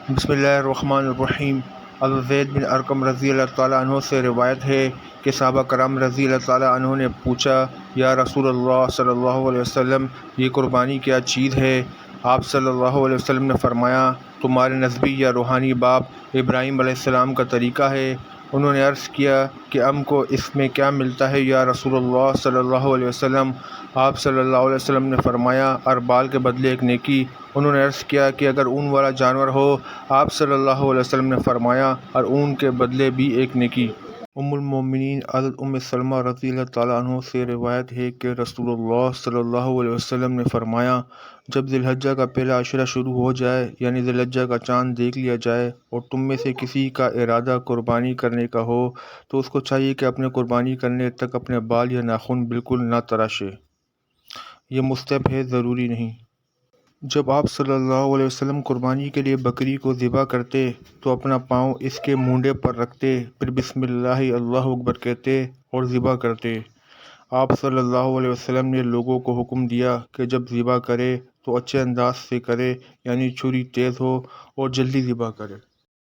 بسم اللہ الرحمن الرحیم۔ حضرت زید بن ارقم رضی اللہ تعالیٰ عنہ سے روایت ہے کہ صحابہ کرام رضی اللہ تعالیٰ عنہ نے پوچھا، یا رسول اللہ صلی اللہ علیہ وسلم، یہ قربانی کیا چیز ہے؟ آپ صلی اللہ علیہ وسلم نے فرمایا، تمہارے نسبی یا روحانی باپ ابراہیم علیہ السلام کا طریقہ ہے۔ انہوں نے عرض کیا کہ ہم کو اس میں کیا ملتا ہے یا رسول اللہ صلی اللہ علیہ وسلم؟ آپ صلی اللہ علیہ وسلم نے فرمایا، اربال کے بدلے ایک نیکی۔ انہوں نے عرض کیا کہ اگر اون والا جانور ہو؟ آپ صلی اللہ علیہ وسلم نے فرمایا، اور اون کے بدلے بھی ایک نیکی۔ ام المومنین حضرت ام سلمہ رضی اللہ تعالیٰ عنہ سے روایت ہے کہ رسول اللہ صلی اللہ علیہ وسلم نے فرمایا، جب ذی الحجہ کا پہلا عشرہ شروع ہو جائے، یعنی ذی الحجہ کا چاند دیکھ لیا جائے، اور تم میں سے کسی کا ارادہ قربانی کرنے کا ہو تو اس کو چاہیے کہ اپنے قربانی کرنے تک اپنے بال یا ناخن بالکل نہ تراشے۔ یہ مستحب ہے، ضروری نہیں۔ جب آپ صلی اللہ علیہ وسلم قربانی کے لیے بکری کو ذبح کرتے تو اپنا پاؤں اس کے مونڈے پر رکھتے، پھر بسم اللہ اللہ اکبر کہتے اور ذبح کرتے۔ آپ صلی اللہ علیہ وسلم نے لوگوں کو حکم دیا کہ جب ذبح کرے تو اچھے انداز سے کرے، یعنی چھری تیز ہو اور جلدی ذبح کرے۔